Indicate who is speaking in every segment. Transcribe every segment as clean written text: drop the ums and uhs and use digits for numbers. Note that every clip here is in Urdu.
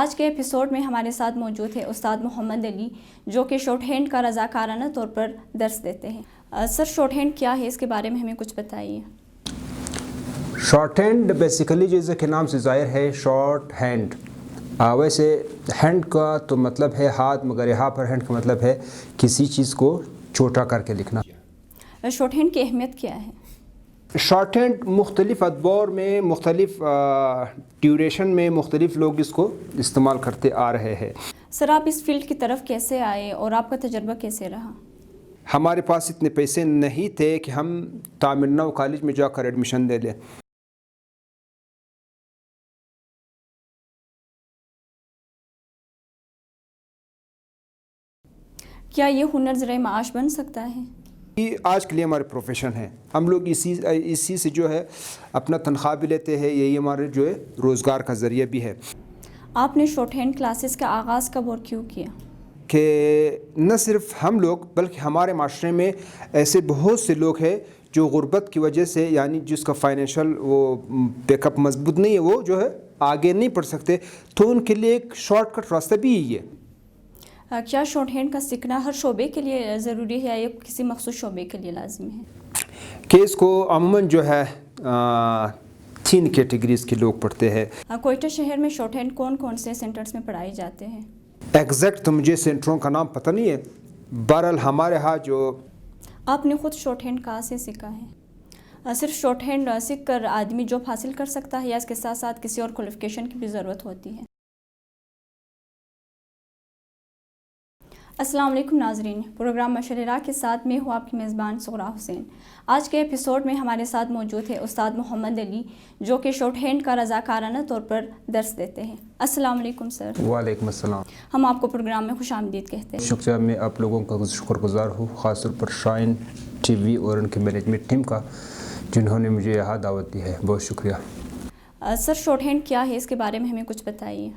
Speaker 1: آج کے ایپیسوڈ میں ہمارے ساتھ موجود ہے استاد محمد علی، جو کہ شارٹ ہینڈ کا رضاکارانہ طور پر درس دیتے ہیں۔ سر، شارٹ ہینڈ کیا ہے، اس کے بارے میں ہمیں کچھ بتائیے۔
Speaker 2: شارٹ ہینڈ بیسیکلی جیسے کہ نام سے ظاہر ہے شارٹ ہینڈ، ویسے ہینڈ کا تو مطلب ہے ہاتھ، مگر یہاں پر ہینڈ کا مطلب ہے کسی چیز کو چھوٹا کر کے لکھنا۔
Speaker 1: شارٹ ہینڈ کی اہمیت کیا ہے؟
Speaker 2: شارٹ ہینڈ مختلف ادوار میں، مختلف ڈیوریشن میں مختلف لوگ اس کو استعمال کرتے آ رہے ہیں۔
Speaker 1: سر، آپ اس فیلڈ کی طرف کیسے آئے اور آپ کا تجربہ کیسے رہا؟
Speaker 2: ہمارے پاس اتنے پیسے نہیں تھے کہ ہم تامل نو کالج میں جا کر ایڈمیشن لے لیں۔
Speaker 1: کیا یہ ہنر ذریعہ معاش بن سکتا ہے؟
Speaker 2: یہ آج کے لیے ہمارے پروفیشن ہے، ہم لوگ اسی سے جو ہے اپنا تنخواہ بھی لیتے ہیں، یہی ہمارے جو ہے روزگار کا ذریعہ بھی ہے۔
Speaker 1: آپ نے شارٹ ہینڈ کلاسز کا آغاز کب اور کیوں کیا؟
Speaker 2: کہ نہ صرف ہم لوگ بلکہ ہمارے معاشرے میں ایسے بہت سے لوگ ہیں جو غربت کی وجہ سے، یعنی جس کا فائنینشیل وہ بیک اپ مضبوط نہیں ہے، وہ جو ہے آگے نہیں پڑھ سکتے، تو ان کے لیے ایک شارٹ کٹ راستہ بھی یہی ہے۔
Speaker 1: کیا شارٹ ہینڈ کا سیکھنا ہر شعبے کے لیے ضروری ہے یا کسی مخصوص شعبے کے لیے لازمی ہے؟
Speaker 2: کہ اس کو عموماً جو ہے 3 کیٹیگریز کے لوگ پڑھتے ہیں۔
Speaker 1: کوئٹہ شہر میں شارٹ ہینڈ کون کون سے سینٹرز میں پڑھائے جاتے ہیں؟
Speaker 2: ایگزیکٹ تو مجھے سینٹروں کا نام پتہ نہیں ہے، بہرحال ہمارے ہاں جو…
Speaker 1: آپ نے خود شارٹ ہینڈ کہاں سے سیکھا ہے؟ صرف شارٹ ہینڈ سیکھ کر آدمی جاب حاصل کر سکتا ہے یا اس کے ساتھ ساتھ کسی اور کوالیفیکیشن کی بھی ضرورت ہوتی ہے؟ السلام علیکم ناظرین، پروگرام مشورہ راہ کے ساتھ میں ہوں آپ کی میزبان سغرا حسین۔ آج کے ایپیسوڈ میں ہمارے ساتھ موجود ہے استاد محمد علی، جو کہ شارٹ ہینڈ کا رضاکارانہ طور پر درس دیتے ہیں۔ السلام علیکم سر۔
Speaker 2: وعلیکم السلام۔
Speaker 1: ہم آپ کو پروگرام میں خوش آمدید کہتے ہیں۔
Speaker 2: شکریہ، میں آپ لوگوں کا شکر گزار ہوں، خاص طور پر شائن ٹی وی اور ان کے مینجمنٹ ٹیم کا، جنہوں نے مجھے یہاں دعوت دی ہے، بہت شکریہ۔
Speaker 1: سر، شارٹ ہینڈ کیا ہے، اس کے بارے میں ہمیں کچھ بتائیے۔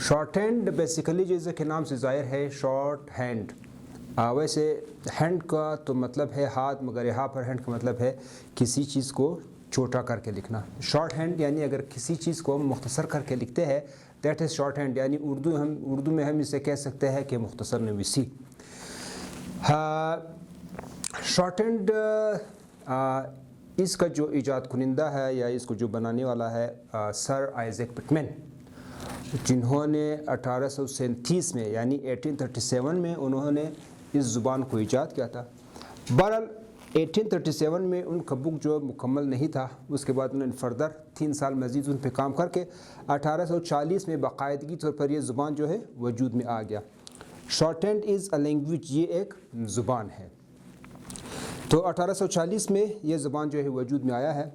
Speaker 2: شارٹ ہینڈ بیسیکلی جیسے کہ نام سے ظاہر ہے شارٹ ہینڈ، ویسے ہینڈ کا تو مطلب ہے ہاتھ، مگر یہاں پر ہینڈ کا مطلب ہے کسی چیز کو چھوٹا کر کے لکھنا۔ شارٹ ہینڈ یعنی اگر کسی چیز کو ہم مختصر کر کے لکھتے ہیں، دیٹ از شارٹ ہینڈ، یعنی اردو میں ہم اسے کہہ سکتے ہیں کہ مختصر نویسی۔ شارٹ ہینڈ اس کا جو ایجاد کنندہ ہے یا اس کو جو بنانے والا ہے سر آئزیک پٹمین، جنہوں نے 1837 میں یعنی 1837 میں انہوں نے اس زبان کو ایجاد کیا تھا۔ بہرحال 1837 میں ان کا بک جو مکمل نہیں تھا، اس کے بعد انہوں نے فردر 3 سال مزید ان پہ کام کر کے 1840 میں باقاعدگی طور پر یہ زبان جو ہے وجود میں آ گیا۔ Short hand is a language, یہ ایک زبان ہے۔ تو 1840 میں یہ زبان جو ہے وجود میں آیا ہے،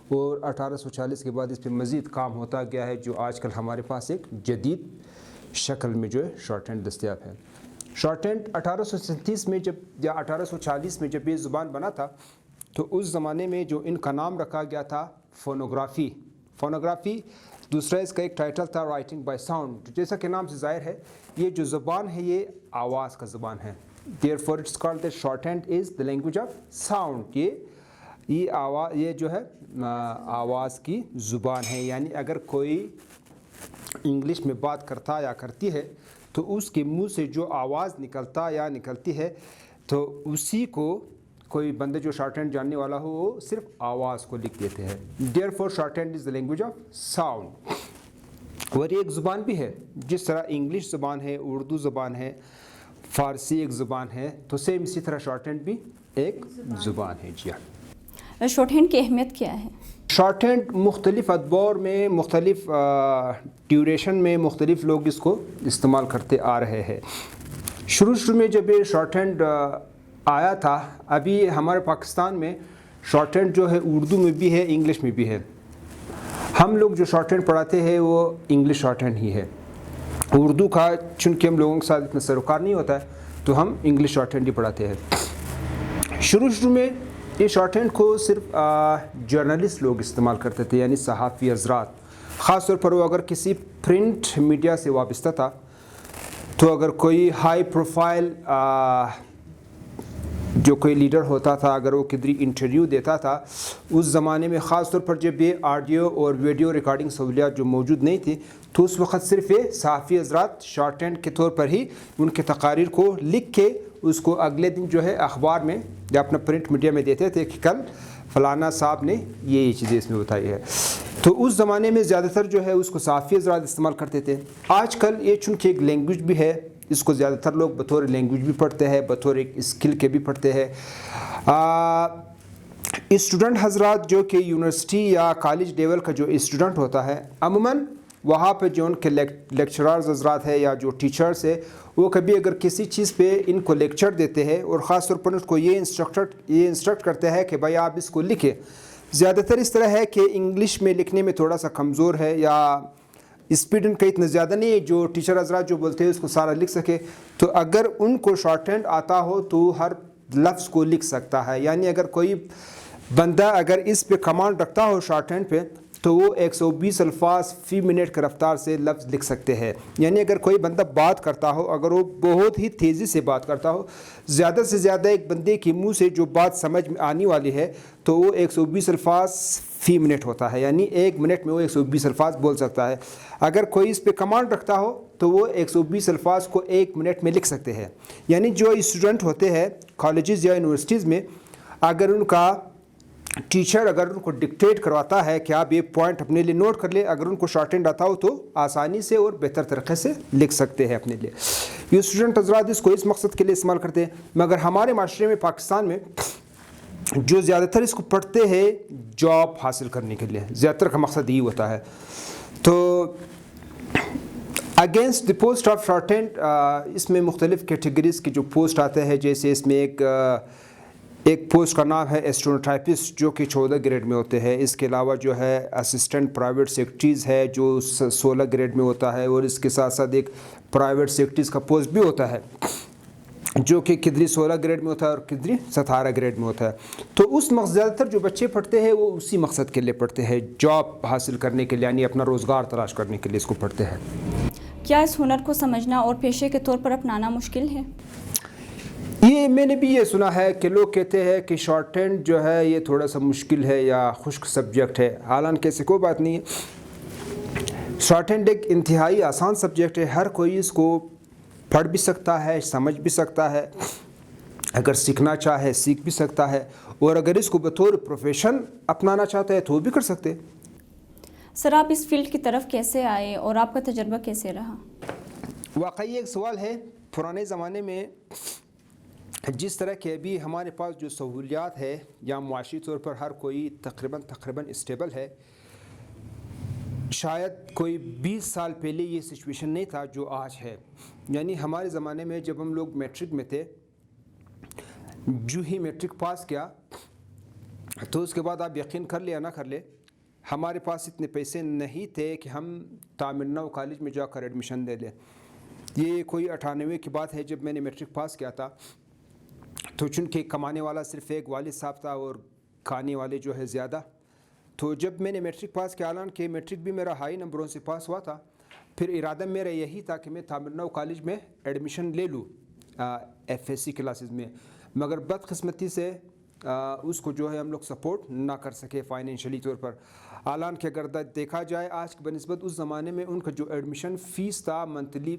Speaker 2: اور 1840 کے بعد اس پہ مزید کام ہوتا گیا ہے، جو آج کل ہمارے پاس ایک جدید شکل میں جو ہے شارٹ ہینڈ دستیاب ہے۔ شارٹ ہینڈ 1837 میں یا 1840 میں جب یہ زبان بنا تھا، تو اس زمانے میں جو ان کا نام رکھا گیا تھا فونوگرافی، دوسرا اس کا ایک ٹائٹل تھا رائٹنگ بائی ساؤنڈ۔ جیسا کہ نام سے ظاہر ہے، یہ جو زبان ہے یہ آواز کا زبان ہے، therefore it's called that shorthand is the language of sound۔ یہ جو ہے آواز کی زبان ہے، یعنی اگر کوئی انگلش میں بات کرتا یا کرتی ہے تو اس کے منہ سے جو آواز نکلتا یا نکلتی ہے، تو اسی کو کوئی بندہ جو شارٹ ہینڈ جاننے والا ہو وہ صرف آواز کو لکھ دیتے ہیں۔ therefore shorthand is the language of sound۔ اور یہ ایک زبان بھی ہے، جس طرح انگلش زبان ہے، اردو زبان ہے، فارسی ایک زبان ہے، تو سیم اسی طرح شارٹ ہینڈ بھی ایک زبان ہے۔ جی ہاں۔
Speaker 1: شارٹ ہینڈ کی اہمیت کیا ہے؟
Speaker 2: شارٹ ہینڈ مختلف ادوار میں، مختلف ڈیوریشن میں مختلف لوگ اس کو استعمال کرتے آ رہے ہیں۔ شروع میں جب یہ شارٹ ہینڈ آیا تھا، ابھی ہمارے پاکستان میں شارٹ ہینڈ جو ہے اردو میں بھی ہے، انگلش میں بھی ہے۔ ہم لوگ جو شارٹ ہینڈ پڑھاتے ہیں وہ انگلش شارٹ ہینڈ ہی ہے۔ اردو کا چونکہ ہم لوگوں کے ساتھ اتنا سروکار نہیں ہوتا ہے، تو ہم انگلش شارٹ ہینڈ ہی پڑھاتے ہیں۔ شروع میں یہ شارٹ ہینڈ کو صرف جرنلسٹ لوگ استعمال کرتے تھے، یعنی صحافی حضرات، خاص طور پر وہ اگر کسی پرنٹ میڈیا سے وابستہ تھا، تو اگر کوئی ہائی پروفائل جو کوئی لیڈر ہوتا تھا اگر وہ کدھر انٹرویو دیتا تھا اس زمانے میں، خاص طور پر جب یہ آڈیو اور ویڈیو ریکارڈنگ سہولیات جو موجود نہیں تھی، تو اس وقت صرف یہ صحافی حضرات شارٹ ہینڈ کے طور پر ہی ان کے تقاریر کو لکھ کے اس کو اگلے دن جو ہے اخبار میں یا اپنا پرنٹ میڈیا میں دیتے تھے کہ کل فلانا صاحب نے یہ چیزیں اس میں بتائی ہے. تو اس زمانے میں زیادہ تر جو ہے اس کو صحافی حضرات استعمال کرتے تھے. آج کل یہ چونکہ ایک لینگویج بھی ہے، اس کو زیادہ تر لوگ بطور لینگویج بھی پڑھتے ہیں، بطور ایک اسکل کے بھی پڑھتے ہیں. اسٹوڈنٹ حضرات جو کہ یونیورسٹی یا کالج لیول کا جو اسٹوڈنٹ ہوتا ہے، عموماً وہاں پہ جو ان کے لیکچرارز حضرات ہے یا جو ٹیچرز ہے، وہ کبھی اگر کسی چیز پہ ان کو لیکچر دیتے ہیں اور خاص طور پر ان کو یہ انسٹرکٹ کرتے ہیں کہ بھائی آپ اس کو لکھیں. زیادہ تر اس طرح ہے کہ انگلش میں لکھنے میں تھوڑا سا کمزور ہے یا اسپیڈ ان کا اتنا زیادہ نہیں ہے جو ٹیچر حضرات جو بولتے ہیں اس کو سارا لکھ سکے. تو اگر ان کو شارٹ ہینڈ آتا ہو تو ہر لفظ کو لکھ سکتا ہے. یعنی اگر کوئی بندہ اگر اس پہ کمانڈ رکھتا ہو شارٹ ہینڈ پہ تو وہ 120 الفاظ فی منٹ کی رفتار سے لفظ لکھ سکتے ہیں. یعنی اگر کوئی بندہ بات کرتا ہو، اگر وہ بہت ہی تیزی سے بات کرتا ہو، زیادہ سے زیادہ ایک بندے کے منہ سے جو بات سمجھ میں آنے والی ہے تو وہ 120 الفاظ فی منٹ ہوتا ہے. یعنی ایک منٹ میں وہ 120 الفاظ بول سکتا ہے. اگر کوئی اس پہ کمانڈ رکھتا ہو تو وہ 120 الفاظ کو ایک منٹ میں لکھ سکتے ہیں. یعنی جو اسٹوڈنٹ ہوتے ہیں کالجز یا یونیورسٹیز میں، اگر ان کا ٹیچر اگر ان کو ڈکٹیٹ کرواتا ہے کہ آپ یہ پوائنٹ اپنے لیے نوٹ کر لیں، اگر ان کو شارٹ ہینڈ آتا ہو تو آسانی سے اور بہتر طریقے سے لکھ سکتے ہیں اپنے لیے. یہ اسٹوڈنٹ حضرات اس کو اس مقصد کے لیے استعمال کرتے ہیں. مگر ہمارے معاشرے میں، پاکستان میں، جو زیادہ تر اس کو پڑھتے ہیں جاب حاصل کرنے کے لیے، زیادہ تر کا مقصد یہی ہوتا ہے. تو against the post of short hand اس میں مختلف کیٹیگریز کے جو پوسٹ آتے ہیں، جیسے اس میں ایک پوسٹ کا نام ہے اسٹینوٹائپسٹ جو کہ 14 گریڈ میں ہوتے ہیں. اس کے علاوہ جو ہے اسسٹنٹ پرائیویٹ سیکرٹریز ہے جو 16 گریڈ میں ہوتا ہے، اور اس کے ساتھ ساتھ ایک پرائیویٹ سیکرٹریز کا پوسٹ بھی ہوتا ہے جو کہ کدری 16 گریڈ میں ہوتا ہے اور کدری 17 گریڈ میں ہوتا ہے. تو اس مقصد زیادہ تر جو بچے پڑھتے ہیں وہ اسی مقصد کے لیے پڑھتے ہیں، جاب حاصل کرنے کے لیے، یعنی اپنا روزگار تلاش کرنے کے لیے اس کو پڑھتے ہیں.
Speaker 1: کیا اس ہنر کو سمجھنا اور پیشے کے طور پر اپنانا مشکل ہے؟
Speaker 2: یہ میں نے بھی یہ سنا ہے کہ لوگ کہتے ہیں کہ شارٹ ہینڈ جو ہے یہ تھوڑا سا مشکل ہے یا خشک سبجیکٹ ہے. حالانکہ ایسی کوئی بات نہیں ہے. شارٹ ہینڈ ایک انتہائی آسان سبجیکٹ ہے. ہر کوئی اس کو پڑھ بھی سکتا ہے، سمجھ بھی سکتا ہے، اگر سیکھنا چاہے سیکھ بھی سکتا ہے، اور اگر اس کو بطور پروفیشن اپنانا چاہتا ہے تو وہ بھی کر سکتے.
Speaker 1: سر، آپ اس فیلڈ کی طرف کیسے آئے اور آپ کا تجربہ کیسے رہا؟
Speaker 2: واقعی ایک سوال ہے. پرانے زمانے میں جس طرح کے ابھی ہمارے پاس جو سہولیات ہے یا معاشی طور پر ہر کوئی تقریباً اسٹیبل ہے، شاید کوئی 20 سال پہلے یہ سچویشن نہیں تھا جو آج ہے. یعنی ہمارے زمانے میں جب ہم لوگ میٹرک میں تھے، جو ہی میٹرک پاس کیا تو اس کے بعد آپ یقین کر لیں یا نہ کر لیں، ہمارے پاس اتنے پیسے نہیں تھے کہ ہم تامل نو کالج میں جا کر ایڈمیشن لے لیں. یہ کوئی 98 کی بات ہے جب میں نے میٹرک پاس کیا تھا. تو چونکہ کمانے والا صرف ایک والد صاحب تھا اور کھانے والے جو ہے زیادہ. تو جب میں نے میٹرک پاس کیا، حالانکہ کہ میٹرک بھی میرا ہائی نمبروں سے پاس ہوا تھا، پھر ارادہ میرا یہی تھا کہ میں تامل نو کالج میں ایڈمیشن لے لوں FSC کلاسز میں. مگر بدقسمتی سے اس کو جو ہے ہم لوگ سپورٹ نہ کر سکے فائنینشلی طور پر. حالانکہ اگر دیکھا جائے آج کی بنسبت اس زمانے میں ان کا جو ایڈمیشن فیس تھا، منتھلی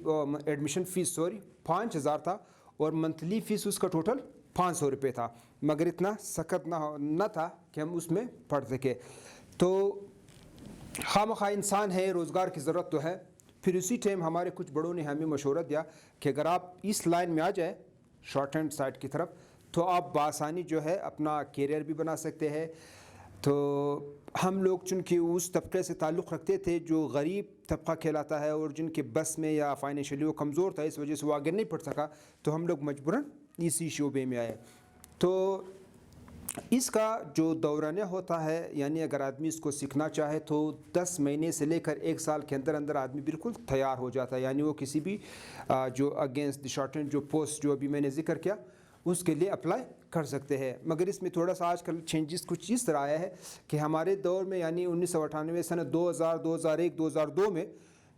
Speaker 2: ایڈمیشن فیس 5000 تھا، اور منتھلی فیس اس کا ٹوٹل 500 روپے تھا. مگر اتنا سخت نہ تھا کہ ہم اس میں پڑھ سکے. تو خواہ انسان ہے، روزگار کی ضرورت تو ہے. پھر اسی ٹائم ہمارے کچھ بڑوں نے ہمیں مشورہ دیا کہ اگر آپ اس لائن میں آ جائے شارٹ ہینڈ سائڈ کی طرف تو آپ بآسانی جو ہے اپنا کیریئر بھی بنا سکتے ہیں. تو ہم لوگ چونکہ اس طبقے سے تعلق رکھتے تھے جو غریب طبقہ کہلاتا ہے اور جن کے بس میں یا فائنینشلی وہ کمزور تھا، اس وجہ سے وہ آگے نہیں پڑھ سکا، تو ہم لوگ مجبوراً اسی شعبے میں آئے. تو اس کا جو دورانیہ ہوتا ہے، یعنی اگر آدمی اس کو سیکھنا چاہے تو 10 مہینے سے لے کر 1 سال کے اندر آدمی بالکل تیار ہو جاتا ہے. یعنی وہ کسی بھی جو اگینسٹ دی شارٹ ہینڈ جو پوسٹ جو ابھی میں نے ذکر کیا اس کے لیے اپلائی کر سکتے ہیں. مگر اس میں تھوڑا سا آج کل چینجز کچھ اس طرح آیا ہے کہ ہمارے دور میں، یعنی 1998 سنہ 2000 2001 2002 میں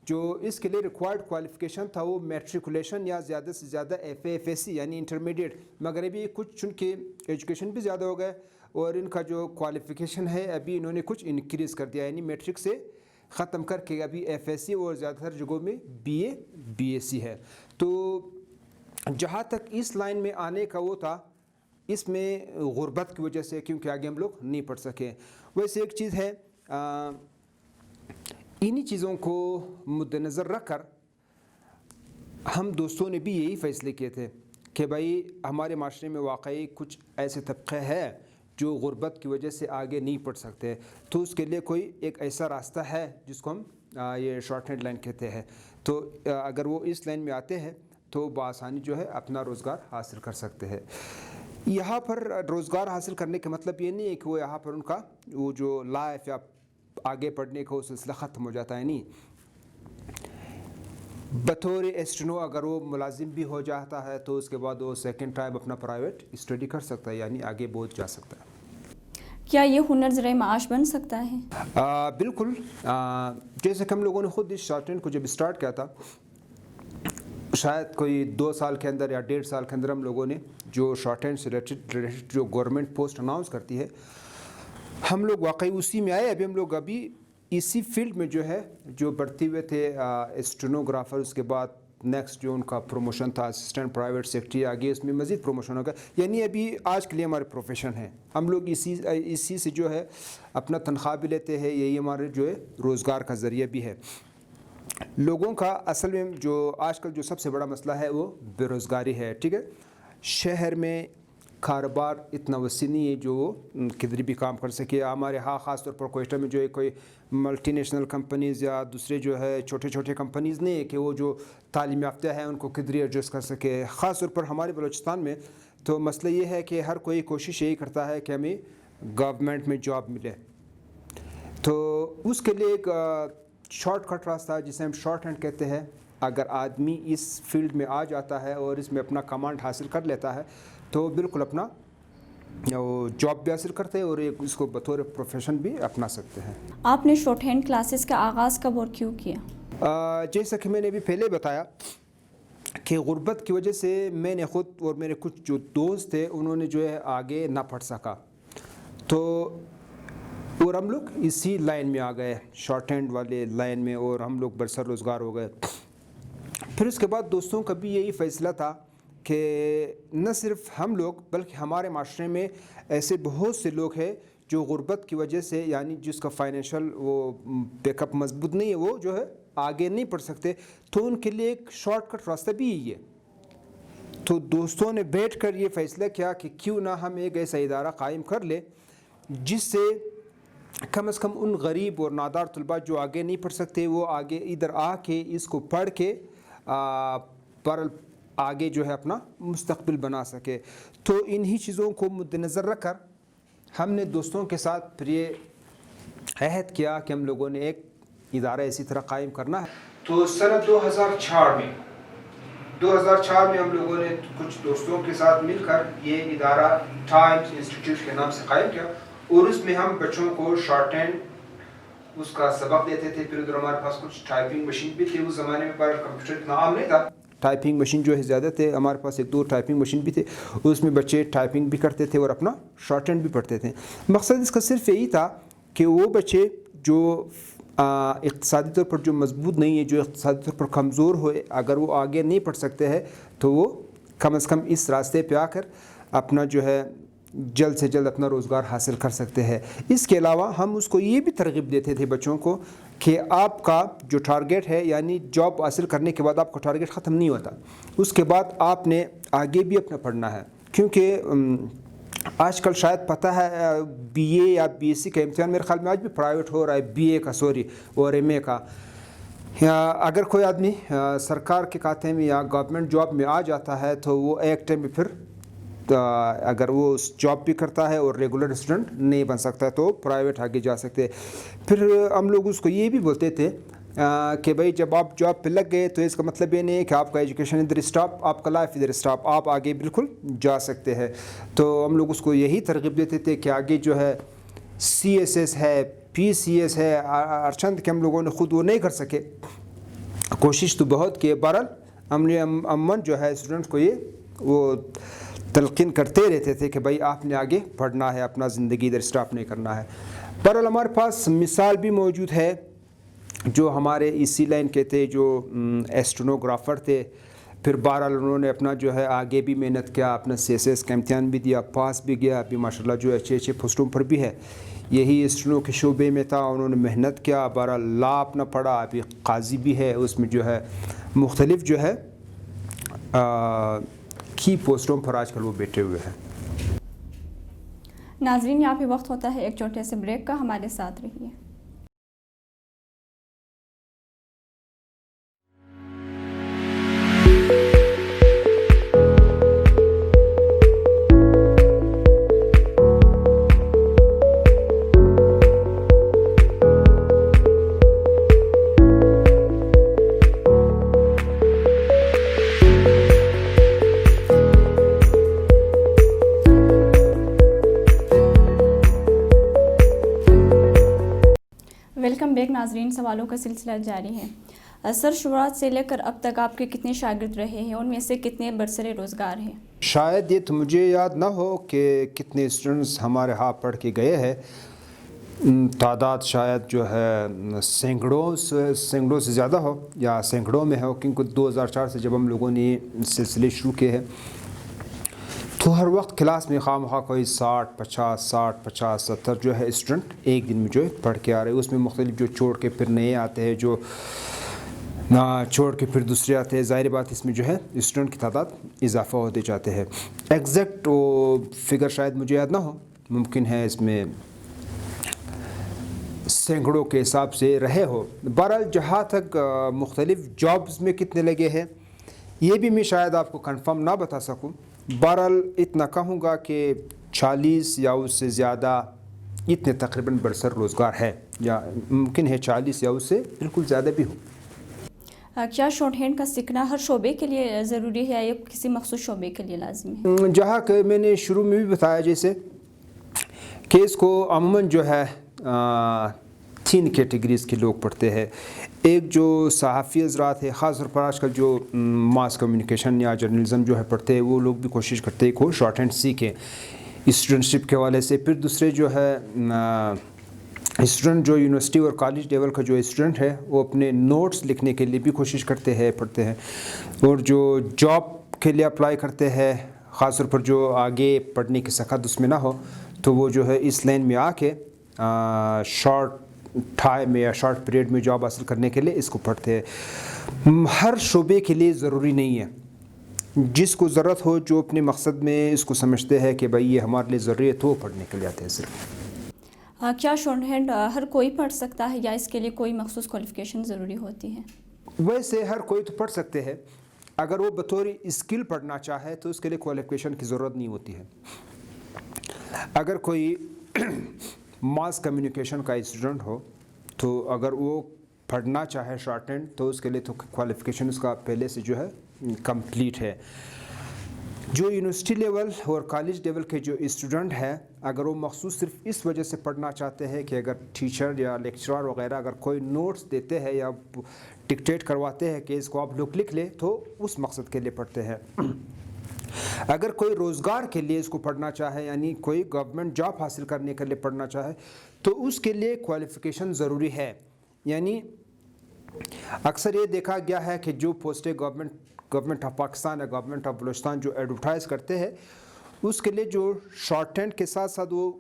Speaker 2: جو اس کے لیے ریکوائرڈ کوالیفیکیشن تھا وہ میٹریکولیشن یا زیادہ سے زیادہ F A F S C یعنی انٹرمیڈیٹ، مگر ابھی کچھ چونکہ ایجوکیشن بھی زیادہ ہو گئے اور ان کا جو کوالیفیکیشن ہے ابھی انہوں نے کچھ انکریز کر دیا، یعنی میٹرک سے ختم کر کے ابھی ایف ایس سی اور زیادہ تر جگہوں میں B A B S C ہے۔ تو جہاں تک اس لائن میں آنے کا وہ تھا، اس میں غربت کی وجہ سے کیونکہ آگے ہم لوگ نہیں پڑھ سکے۔ ویسے ایک چیز ہے، انہی چیزوں کو مد نظر رکھ کر ہم دوستوں نے بھی یہی فیصلے کیے تھے کہ بھائی ہمارے معاشرے میں واقعی کچھ ایسے طبقے ہیں جو غربت کی وجہ سے آگے نہیں پڑھ سکتے، تو اس کے لیے کوئی ایک ایسا راستہ ہے جس کو ہم یہ شارٹ ہینڈ لائن کہتے ہیں، تو اگر وہ اس لائن میں آتے ہیں تو بآسانی جو ہے اپنا روزگار حاصل کر سکتے ہیں۔ یہاں پر روزگار حاصل کرنے کا مطلب یہ نہیں ہے کہ وہ یہاں پر ان کا وہ جو لائف یا آگے پڑھنے کا وہ سلسلہ ختم ہو جاتا ہے، نہیں، بطور ایسٹنو اگر وہ ملازم بھی ہو جاتا ہے تو اس کے بعد وہ سیکنڈ ٹائم اپنا پرائیویٹ اسٹڈی کر سکتا ہے، یعنی آگے بہت جا سکتا ہے۔
Speaker 1: کیا یہ ہنر ذریعہ معاش بن سکتا ہے؟
Speaker 2: بالکل، جیسے کہ ہم لوگوں نے خود اس شارٹ ہینڈ کو جب اسٹارٹ کیا تھا، شاید کوئی 2 سال کے اندر یا 1.5 سال کے اندر ہم لوگوں نے جو شارٹ ہینڈ سے ریلیٹڈ جو گورنمنٹ پوسٹ اناؤنس کرتی ہے ہم لوگ واقعی اسی میں آئے۔ ابھی اسی فیلڈ میں جو ہے جو بڑھتے ہوئے تھے اسٹینوگرافر، اس کے بعد نیکسٹ جو ان کا پروموشن تھا اسسٹنٹ پرائیویٹ سیکرٹری، آگے اس میں مزید پروموشن ہوگا، یعنی ابھی آج کے لیے ہمارے پروفیشن ہے، ہم لوگ اسی سے جو ہے اپنا تنخواہ بھی لیتے ہیں، یہی ہمارے جو ہے روزگار کا ذریعہ بھی ہے۔ لوگوں کا اصل میں جو آج کل جو سب سے بڑا مسئلہ ہے وہ بے روزگاری ہے، ٹھیک ہے۔ شہر میں کاروبار اتنا وسیع نہیں ہے جو وہ کدھر بھی کام کر سکے۔ ہمارے ہاں خاص طور پر کوئٹہ میں جو ہے کوئی ملٹی نیشنل کمپنیز یا دوسرے جو ہے چھوٹے کمپنیز نہیں ہے کہ وہ جو تعلیم یافتہ ہیں ان کو کدھر ایڈجسٹ کر سکے۔ خاص طور پر ہمارے بلوچستان میں تو مسئلہ یہ ہے کہ ہر کوئی کوشش یہی کرتا ہے کہ ہمیں گورنمنٹ میں جاب ملے، تو اس کے لیے ایک شارٹ کٹ راستہ ہے جسے ہم شارٹ ہینڈ کہتے ہیں۔ اگر آدمی اس فیلڈ میں آ جاتا ہے اور اس میں اپنا کمانڈ حاصل کر لیتا ہے تو بالکل اپنا جاب بھی حاصل کرتے ہیں اور اس کو بطور پروفیشن بھی اپنا سکتے ہیں۔
Speaker 1: آپ نے شارٹ ہینڈ کلاسز کا آغاز کب اور کیوں کیا؟
Speaker 2: جیسا کہ میں نے ابھی پہلے بتایا کہ غربت کی وجہ سے میں نے خود اور میرے کچھ جو دوست تھے انہوں نے جو ہے آگے نہ پڑھ سکا، تو اور ہم لوگ اسی لائن میں آ گئے، شارٹ ہینڈ والے لائن میں، اور ہم لوگ برسر روزگار ہو گئے۔ پھر اس کے بعد دوستوں کا بھی یہی فیصلہ تھا کہ نہ صرف ہم لوگ بلکہ ہمارے معاشرے میں ایسے بہت سے لوگ ہیں جو غربت کی وجہ سے، یعنی جس کا فائنینشیل وہ بیک اپ مضبوط نہیں ہے، وہ جو ہے آگے نہیں پڑھ سکتے، تو ان کے لیے ایک شارٹ کٹ راستہ بھی یہی ہے۔ تو دوستوں نے بیٹھ کر یہ فیصلہ کیا کہ کیوں نہ ہم ایک ایسا ادارہ قائم کر لیں جس سے کم از کم ان غریب اور نادار طلباء جو آگے نہیں پڑھ سکتے وہ آگے ادھر آ کے اس کو پڑھ کے پر آگے جو ہے اپنا مستقبل بنا سکے۔ تو انہی چیزوں کو مد نظر رکھ کر ہم نے دوستوں کے ساتھ پھر یہ عہد کیا کہ ہم لوگوں نے ایک ادارہ اسی طرح قائم کرنا ہے۔ تو سنہ 2004 میں ہم لوگوں نے کچھ دوستوں کے ساتھ مل کر یہ ادارہ ٹائمز انسٹیٹیوٹ کے نام سے قائم کیا، اور اس میں ہم بچوں کو شارٹ ہینڈ اس کا سبق دیتے تھے۔ پھر ادھر ہمارے پاس کچھ ٹائپنگ مشین بھی تھی، اس زمانے میں پر کمپیوٹر اتنا عام نہیں تھا، ٹائپنگ مشین جو ہے زیادہ تھے، ہمارے پاس 1-2 ٹائپنگ مشین بھی تھے، اس میں بچے ٹائپنگ بھی کرتے تھے اور اپنا شارٹ ہینڈ بھی پڑھتے تھے۔ مقصد اس کا صرف یہی تھا کہ وہ بچے جو اقتصادی طور پر جو مضبوط نہیں ہے، جو اقتصادی طور پر کمزور ہوئے، اگر وہ آگے نہیں پڑھ سکتے ہیں تو وہ کم از کم اس راستے پہ آ کر اپنا جو ہے جلد سے جلد اپنا روزگار حاصل کر سکتے ہیں۔ اس کے علاوہ ہم اس کو یہ بھی ترغیب دیتے تھے بچوں کو کہ آپ کا جو ٹارگیٹ ہے، یعنی جاب حاصل کرنے کے بعد آپ کا ٹارگیٹ ختم نہیں ہوتا، اس کے بعد آپ نے آگے بھی اپنا پڑھنا ہے، کیونکہ آج کل شاید پتہ ہے بی اے یا بی ایس سی کا امتحان میرے خیال میں آج بھی پرائیویٹ ہو رہا ہے، بی اے کا اور ایم اے کا۔ اگر کوئی آدمی سرکار کے کھاتے میں یا گورنمنٹ جاب میں آ جاتا ہے تو وہ ایک ٹائم میں پھر اگر وہ جاب بھی کرتا ہے اور ریگولر اسٹوڈنٹ نہیں بن سکتا تو پرائیویٹ آگے جا سکتے۔ پھر ہم لوگ اس کو یہ بھی بولتے تھے کہ بھائی جب آپ جاب پہ لگ گئے تو اس کا مطلب یہ نہیں ہے کہ آپ کا ایجوکیشن ادھر اسٹاپ، آپ کا لائف ادھر اسٹاپ، آپ آگے بالکل جا سکتے ہیں۔ تو ہم لوگ اس کو یہی ترغیب دیتے تھے کہ آگے جو ہے سی ایس ایس ہے، پی سی ایس ہے، ارچند کہ ہم لوگوں نے خود وہ نہیں کر سکے، کوشش تو بہت کی. بہرحال ہم نے عموماً جو ہے اسٹوڈنٹس کو وہ تلقین کرتے رہتے تھے کہ بھائی آپ نے آگے پڑھنا ہے, اپنا زندگی ادھر اسٹاپ نہیں کرنا ہے. بہرحال ہمارے پاس مثال بھی موجود ہے جو ہمارے اسی لائن کے تھے, جو اسٹینوگرافر تھے. پھر بہرحال انہوں نے اپنا جو ہے آگے بھی محنت کیا, اپنا CSS کا امتحان بھی دیا, پاس بھی گیا. ابھی ماشاءاللہ جو اچھے پوسٹوں پر بھی ہے. یہی اسٹینو کے شعبے میں تھا, انہوں نے محنت کیا, بہرحال لا اپنا پڑھا, ابھی قاضی بھی ہے. اس میں جو ہے مختلف جو ہے کی پوسٹوں پر آج کل وہ بیٹھے ہوئے ہیں.
Speaker 1: ناظرین, یہاں پہ وقت ہوتا ہے ایک چھوٹے سے بریک کا, ہمارے ساتھ رہیے. ویلکم بیک ناظرین, سوالوں کا سلسلہ جاری ہے. سر, شروعات سے لے کر اب تک آپ کے کتنے شاگرد رہے ہیں, ان میں سے کتنے برسر روزگار ہیں؟
Speaker 2: شاید یہ تو مجھے یاد نہ ہو کہ کتنے اسٹوڈنٹس ہمارے ہاں پڑھ کے گئے ہیں. تعداد شاید جو ہے سینکڑوں سے زیادہ ہو یا سینکڑوں میں ہو, کیونکہ 2004 سے جب ہم لوگوں نے یہ سلسلے شروع کیے ہیں تو ہر وقت کلاس میں خواہ کوئی 60 70 جو ہے اسٹوڈنٹ ایک دن میں جو ہے پڑھ کے آ رہے ہیں. اس میں مختلف جو چھوڑ کے پھر نئے آتے ہیں, جو چھوڑ کے پھر دوسرے آتے ہیں. ظاہر بات اس میں جو ہے اسٹوڈنٹ کی تعداد اضافہ ہوتے جاتے ہیں. ایگزیکٹ وہ فگر شاید مجھے یاد نہ ہو, ممکن ہے اس میں سینکڑوں کے حساب سے رہے ہو. بہرحال جہاں تک مختلف جابز میں کتنے لگے ہیں یہ بھی میں شاید آپ کو کنفرم نہ بتا سکوں. بہرحال اتنا کہوں گا کہ 40 یا اس سے زیادہ اتنے تقریباً برسر روزگار ہے, یا ممکن ہے 40 یا اس سے بالکل زیادہ بھی ہو.
Speaker 1: کیا شارٹ ہینڈ کا سیکھنا ہر شعبے کے لیے ضروری ہے یا کسی مخصوص شعبے کے لیے لازمی ہے؟
Speaker 2: جہاں کہ میں نے شروع میں بھی بتایا جیسے کہ اس کو عموماً جو ہے 3 کیٹیگریز کے لوگ پڑھتے ہیں. ایک جو صحافی حضرات ہے, خاص طور پر آج کل جو ماس کمیونیکیشن یا جرنلزم جو ہے پڑھتے ہیں, وہ لوگ بھی کوشش کرتے ہیں کہ وہ شارٹ ہینڈ سیکھیں اسٹوڈنٹشپ کے حوالے سے. پھر دوسرے جو ہے اسٹوڈنٹ جو یونیورسٹی اور کالج لیول کا جو اسٹوڈنٹ ہے وہ اپنے نوٹس لکھنے کے لیے بھی کوشش کرتے ہیں, پڑھتے ہیں. اور جو جاب کے لیے اپلائی کرتے ہیں, خاص طور پر جو آگے پڑھنے کی سخت اس میں نہ ہو, تو وہ جو ہے اس لائن میں آ کے شارٹ ٹائم میں یا شارٹ پیریڈ میں جاب حاصل کرنے کے لیے اس کو پڑھتے ہیں. ہر شعبے کے لیے ضروری نہیں ہے, جس کو ضرورت ہو, جو اپنے مقصد میں اس کو سمجھتے ہیں کہ بھائی یہ ہمارے لیے ضروری ہے, تو وہ پڑھنے کے لیے آتے ہیں. صرف
Speaker 1: کیا شارٹ ہینڈ ہر کوئی پڑھ سکتا ہے یا اس کے لیے کوئی مخصوص کوالیفیکیشن ضروری ہوتی ہے؟
Speaker 2: ویسے ہر کوئی تو پڑھ سکتے ہیں, اگر وہ بطور اسکل پڑھنا چاہے تو اس کے لیے کوالیفیکیشن کی ضرورت نہیں ہوتی ہے. اگر کوئی ماس کمیونیکیشن کا اسٹوڈنٹ ہو تو اگر وہ پڑھنا چاہے شارٹ ہینڈ تو اس کے لیے تو کوالیفیکیشن اس کا پہلے سے جو ہے کمپلیٹ ہے. جو یونیورسٹی لیول اور کالج لیول کے جو اسٹوڈنٹ ہیں, اگر وہ مخصوص صرف اس وجہ سے پڑھنا چاہتے ہیں کہ اگر ٹیچر یا لیکچرر وغیرہ اگر کوئی نوٹس دیتے ہیں یا ڈکٹیٹ کرواتے ہیں کہ اس کو آپ لکھ لیں, تو اس مقصد کے لیے پڑھتے ہیں. اگر کوئی روزگار کے لیے اس کو پڑھنا چاہے, یعنی کوئی گورنمنٹ جاب حاصل کرنے کے لیے پڑھنا چاہے, تو اس کے لیے کوالیفیکیشن ضروری ہے. یعنی اکثر یہ دیکھا گیا ہے کہ جو پوسٹیں گورنمنٹ آف پاکستان یا گورنمنٹ آف بلوچستان جو ایڈورٹائز کرتے ہیں, اس کے لیے جو شارٹ ہینڈ کے ساتھ ساتھ وہ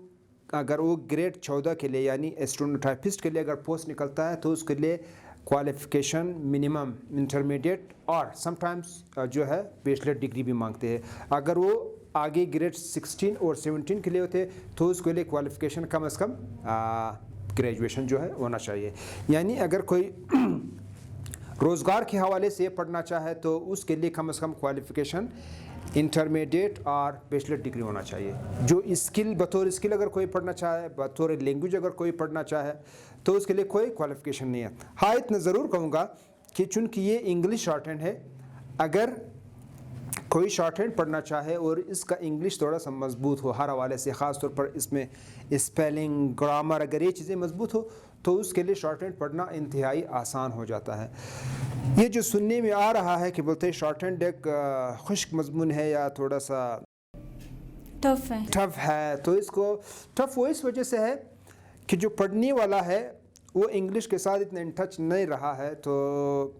Speaker 2: اگر وہ گریڈ 14 کے لیے یعنی اسٹینوٹائپسٹ کے لیے اگر پوسٹ نکلتا ہے تو اس کے لیے کوالیفیکیشن منیمم انٹرمیڈیٹ اور سم ٹائمز جو ہے بیچلر ڈگری بھی مانگتے ہیں. اگر وہ آگے گریڈ 16 اور 17 کے لیے ہوتے تو اس کے لیے کوالیفیکیشن کم از کم گریجویشن جو ہے ہونا چاہیے. یعنی اگر کوئی روزگار کے حوالے سے پڑھنا چاہے تو اس کے لیے کم از کم کوالیفیکیشن انٹرمیڈیٹ اور بیچلر ڈگری ہونا چاہیے. جو اسکل بطور اسکل اگر کوئی پڑھنا چاہے, بطور لینگویج اگر کوئی پڑھنا چاہے, تو اس کے لیے کوئی کوالیفیکیشن نہیں ہے. ہاں اتنا ضرور کہوں گا کہ چونکہ یہ انگلش شارٹ ہینڈ ہے, اگر کوئی شارٹ ہینڈ پڑھنا چاہے اور اس کا انگلش تھوڑا سا مضبوط ہو ہر حوالے سے, خاص طور پر اس میں اسپیلنگ گرامر اگر یہ چیزیں مضبوط ہو, تو اس کے لیے شارٹ ہینڈ پڑھنا انتہائی آسان ہو جاتا ہے. یہ جو سننے میں آ رہا ہے کہ بولتے ہیں شارٹ ہینڈ ایک خشک مضمون ہے یا تھوڑا سا ٹف ہے، تو اس کو ٹف وہ اس وجہ سے ہے کہ جو پڑھنے والا ہے وہ انگلش کے ساتھ اتنا ان ٹچ نہیں رہا ہے، تو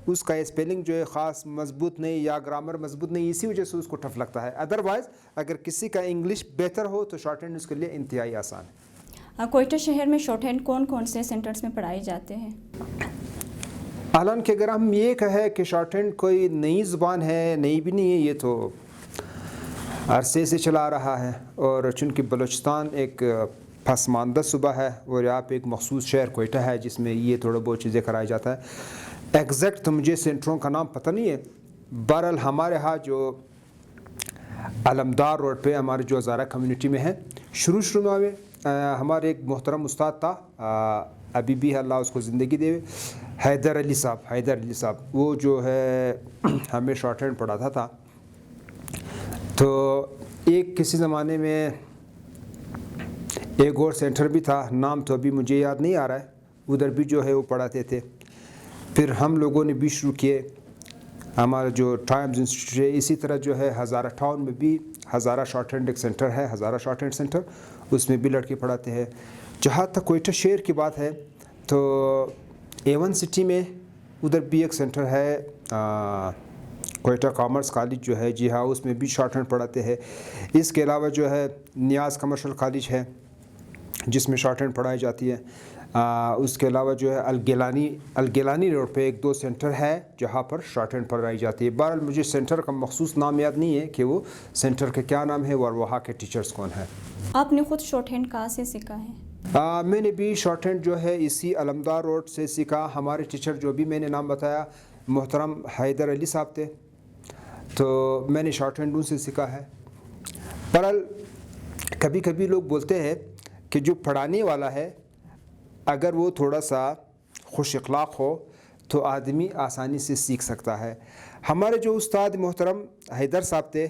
Speaker 2: اس کا اسپیلنگ جو ہے خاص مضبوط نہیں یا گرامر مضبوط نہیں، اسی وجہ سے اس کو ٹف لگتا ہے۔ ادروائز اگر کسی کا انگلش بہتر ہو تو شارٹ ہینڈ اس کے لیے انتہائی آسان ہے۔
Speaker 1: کوئٹہ شہر میں شارٹ ہینڈ کون کون سے سینٹرز میں پڑھائے جاتے ہیں؟
Speaker 2: حالانکہ اگر ہم یہ کہیں کہ شارٹ ہینڈ کوئی نئی زبان ہے، نئی بھی نہیں ہے، یہ تو عرصے سے چلا رہا ہے، اور چونکہ بلوچستان ایک پسماندہ صوبہ ہے اور یہاں پہ ایک مخصوص شہر کوئٹہ ہے جس میں یہ تھوڑا بہت چیزیں کرائی جاتا ہے۔ ایگزیکٹ تو مجھے سینٹروں کا نام پتہ نہیں ہے، بہرحال ہمارے ہاں جو علمدار روڈ پہ ہمارے جو ہزارہ کمیونٹی میں ہے، شروع میں ہمارے ایک محترم استاد تھا، ابھی بھی اللہ اس کو زندگی دے، حیدر علی صاحب، وہ جو ہے ہمیں شارٹ ہینڈ پڑھاتا تھا۔ تو ایک کسی زمانے میں ایک اور سینٹر بھی تھا، نام تو ابھی مجھے یاد نہیں آ رہا ہے، ادھر بھی جو ہے وہ پڑھاتے تھے۔ پھر ہم لوگوں نے بھی شروع کیے، ہمارا جو ٹائمز انسٹیٹیوٹ ہے، اسی طرح جو ہے ہزارہ ٹاؤن میں بھی ہزارہ شارٹ ہینڈ ایک سینٹر ہے، ہزارہ شارٹ ہینڈ سینٹر، اس میں بھی لڑکے پڑھاتے ہیں۔ جہاں تک کوئٹہ شہر کی بات ہے تو A1 سٹی میں ادھر بھی ایک سینٹر ہے، کوئٹہ کامرس کالج جو ہے، جی ہاں اس میں بھی شارٹ ہینڈ پڑھاتے ہیں۔ اس کے علاوہ جو ہے نیاز کمرشل کالج ہے جس میں شارٹ ہینڈ پڑھائی جاتی ہے۔ اس کے علاوہ جو ہے الگیلانی روڈ پہ ایک دو سینٹر ہے جہاں پر شارٹ ہینڈ پڑھائی جاتی ہے۔ بہرحال مجھے سینٹر کا مخصوص نام یاد نہیں ہے کہ وہ سینٹر کا کیا نام ہے اور وہاں کے ٹیچرز کون ہیں۔
Speaker 1: آپ نے خود شارٹ ہینڈ کہاں سے سیکھا ہے؟
Speaker 2: میں نے بھی شارٹ ہینڈ جو ہے اسی علمدار روڈ سے سیکھا۔ ہمارے ٹیچر جو بھی میں نے نام بتایا محترم حیدر علی صاحب تھے، تو میں نے شارٹ ہینڈ ان سے سیکھا ہے۔ بہرحال کبھی کبھی لوگ بولتے ہیں کہ جو پڑھانے والا ہے اگر وہ تھوڑا سا خوش اخلاق ہو تو آدمی آسانی سے سیکھ سکتا ہے۔ ہمارے جو استاد محترم حیدر صاحب تھے،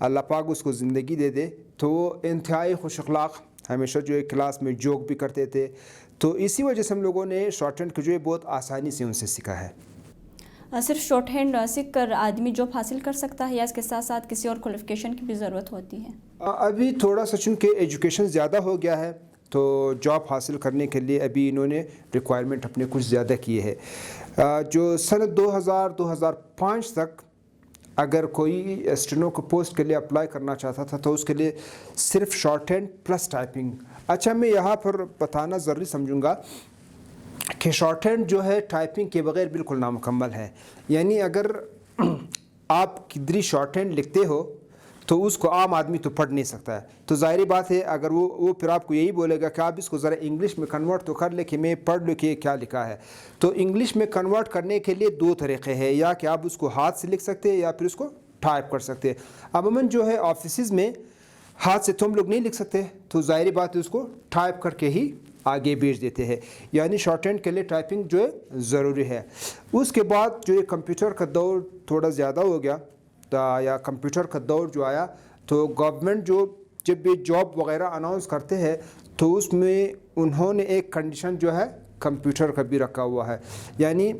Speaker 2: اللہ پاک اس کو زندگی دے دے، تو وہ انتہائی خوش اخلاق، ہمیشہ جو ہے کلاس میں جوک بھی کرتے تھے، تو اسی وجہ سے ہم لوگوں نے شارٹ ہینڈ کو جو ہے بہت آسانی سے ان سے سیکھا ہے۔
Speaker 1: صرف شارٹ ہینڈ سیکھ کر آدمی جاب حاصل کر سکتا ہے یا اس کے ساتھ ساتھ کسی اور کوالیفیکیشن کی بھی ضرورت ہوتی ہے؟
Speaker 2: ابھی تھوڑا سا چونکہ ایجوکیشن زیادہ ہو گیا ہے تو جاب حاصل کرنے کے لیے ابھی انہوں نے ریکوائرمنٹ اپنے کچھ زیادہ کیے ہیں۔ جو سنہ 2005 تک اگر کوئی اسٹینو کو پوسٹ کے لیے اپلائی کرنا چاہتا تھا تو اس کے لیے صرف شارٹ ہینڈ پلس ٹائپنگ۔ اچھا، میں یہاں پر بتانا ضروری سمجھوں گا کہ شارٹ ہینڈ جو ہے ٹائپنگ کے بغیر بالکل نامکمل ہے، یعنی اگر آپ کدھری شارٹ ہینڈ لکھتے ہو تو اس کو عام آدمی تو پڑھ نہیں سکتا ہے، تو ظاہری بات ہے اگر وہ پھر آپ کو یہی بولے گا کہ آپ اس کو ذرا انگلش میں کنورٹ تو کر لیں کہ میں پڑھ لوں کہ یہ کیا لکھا ہے۔ تو انگلش میں کنورٹ کرنے کے لیے دو طریقے ہیں، یا کہ آپ اس کو ہاتھ سے لکھ سکتے ہیں یا پھر اس کو ٹائپ کر سکتے ہیں۔ عموماً جو ہے آفیسز میں ہاتھ سے تو ہم لوگ نہیں لکھ سکتے، تو ظاہری بات ہے اس کو ٹائپ کر کے ہی آگے بھیج دیتے ہیں، یعنی شارٹ ہینڈ کے لیے ٹائپنگ جو ہے ضروری ہے۔ اس کے بعد جو ہے کمپیوٹر کا دور تھوڑا زیادہ ہو گیا، یا کمپیوٹر کا دور جو آیا تو گورنمنٹ جو جب بھی جاب وغیرہ اناؤنس کرتے ہیں تو اس میں انہوں نے ایک کنڈیشن جو ہے کمپیوٹر کا بھی رکھا ہوا ہے، یعنی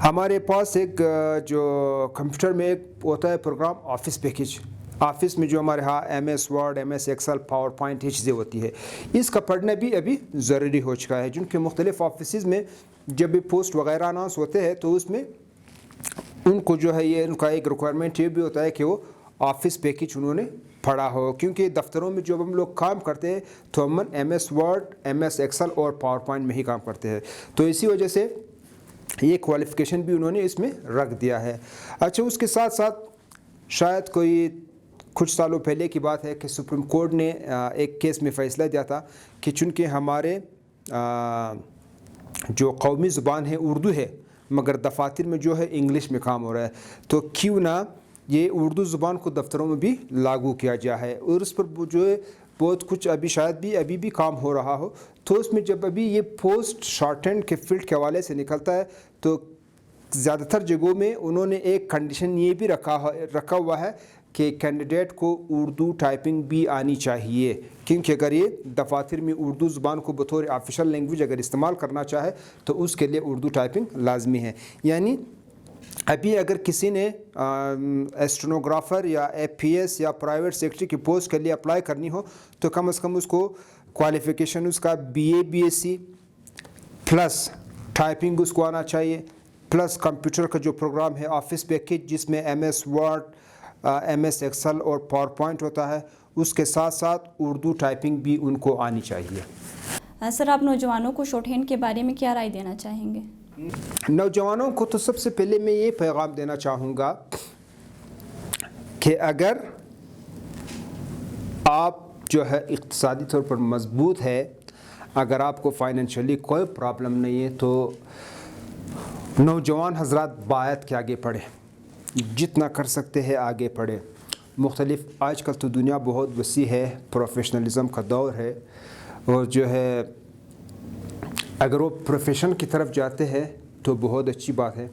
Speaker 2: ہمارے پاس ایک جو کمپیوٹر میں ایک ہوتا ہے پروگرام آفس پیکج، آفس میں جو ہمارے ہاں M S Word, M S Excel, PowerPoint یہ چیزیں ہوتی ہے، اس کا پڑھنا بھی ابھی ضروری ہو چکا ہے، جن کے مختلف آفسز میں جب بھی پوسٹ وغیرہ اناؤنس ہوتے ہیں تو اس میں ان کو جو ہے یہ ان کا ایک ریکوائرمنٹ یہ بھی ہوتا ہے کہ وہ آفس پیکج انہوں نے پڑھا ہو، کیونکہ دفتروں میں جب ہم لوگ کام کرتے ہیں تو ہم M S Word, M S Excel اور پاور پوائنٹ میں ہی کام کرتے ہیں، تو اسی وجہ سے یہ کوالیفیکیشن بھی انہوں نے اس میں رکھ دیا ہے۔ اچھا، اس کے ساتھ ساتھ شاید کوئی کچھ سالوں پہلے کی بات ہے کہ سپریم کورٹ نے ایک کیس میں فیصلہ دیا تھا کہ چونکہ ہمارے جو قومی زبان ہے اردو ہے مگر دفاتر میں جو ہے انگلش میں کام ہو رہا ہے، تو کیوں نہ یہ اردو زبان کو دفتروں میں بھی لاگو کیا جائے ہے، اور اس پر جو ہے بہت کچھ ابھی بھی کام ہو رہا ہو۔ تو اس میں جب ابھی یہ پوسٹ شارٹ ہینڈ کے فیلڈ کے حوالے سے نکلتا ہے تو زیادہ تر جگہوں میں انہوں نے ایک کنڈیشن یہ بھی رکھا ہوا ہے کہ کینڈیڈیٹ کو اردو ٹائپنگ بھی آنی چاہیے، کیونکہ اگر یہ دفاتر میں اردو زبان کو بطور آفیشیل لینگویج اگر استعمال کرنا چاہے تو اس کے لیے اردو ٹائپنگ لازمی ہے۔ یعنی ابھی اگر کسی نے اسٹینوگرافر یا اے پی ایس یا پرائیویٹ سیکرٹری کی پوسٹ کے لیے اپلائی کرنی ہو تو کم از کم اس کو کوالیفیکیشن اس کا B S C plus typing اس کو آنا چاہیے، پلس کمپیوٹر کا جو پروگرام ہے آفس پیکج جس میں M S Word, M S Excel اور پاور پوائنٹ ہوتا ہے، اس کے ساتھ ساتھ اردو ٹائپنگ بھی ان کو آنی چاہیے۔
Speaker 1: سر، آپ نوجوانوں کو شارٹ ہینڈ کے بارے میں کیا رائے دینا چاہیں گے؟
Speaker 2: نوجوانوں کو تو سب سے پہلے میں یہ پیغام دینا چاہوں گا کہ اگر آپ جو ہے اقتصادی طور پر مضبوط ہے، اگر آپ کو فائنینشلی کوئی پرابلم نہیں ہے تو نوجوان حضرات باید کہ آگے پڑھیں، جتنا کر سکتے ہیں آگے پڑھیں۔ مختلف آج کل تو دنیا بہت وسیع ہے، پروفیشنلزم کا دور ہے، اور جو ہے اگر وہ پروفیشن کی طرف جاتے ہیں تو بہت اچھی بات ہے۔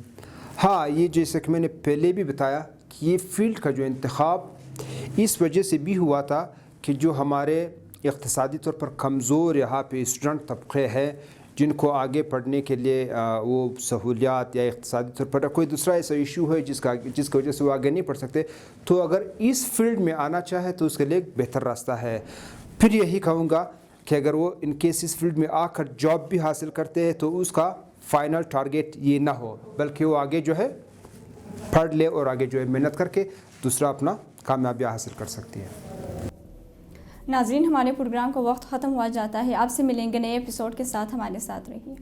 Speaker 2: ہاں، یہ جیسے کہ میں نے پہلے بھی بتایا کہ یہ فیلڈ کا جو انتخاب اس وجہ سے بھی ہوا تھا کہ جو ہمارے اقتصادی طور پر کمزور یہاں پہ اسٹوڈنٹ طبقے ہیں جن کو آگے پڑھنے کے لیے وہ سہولیات یا اقتصادی طور پر کوئی دوسرا ایسا ایشو ہے جس کی وجہ سے وہ آگے نہیں پڑھ سکتے، تو اگر اس فیلڈ میں آنا چاہے تو اس کے لیے ایک بہتر راستہ ہے۔ پھر یہی کہوں گا کہ اگر وہ ان کیس اس فیلڈ میں آ کر جاب بھی حاصل کرتے ہیں تو اس کا فائنل ٹارگیٹ یہ نہ ہو، بلکہ وہ آگے جو ہے پڑھ لے اور آگے جو ہے محنت کر کے دوسرا اپنا کامیابی حاصل کر سکتی ہے۔
Speaker 1: ناظرین، ہمارے پروگرام کا وقت ختم ہوا جاتا ہے، آپ سے ملیں گے نئے ایپیسوڈ کے ساتھ، ہمارے ساتھ رہیے۔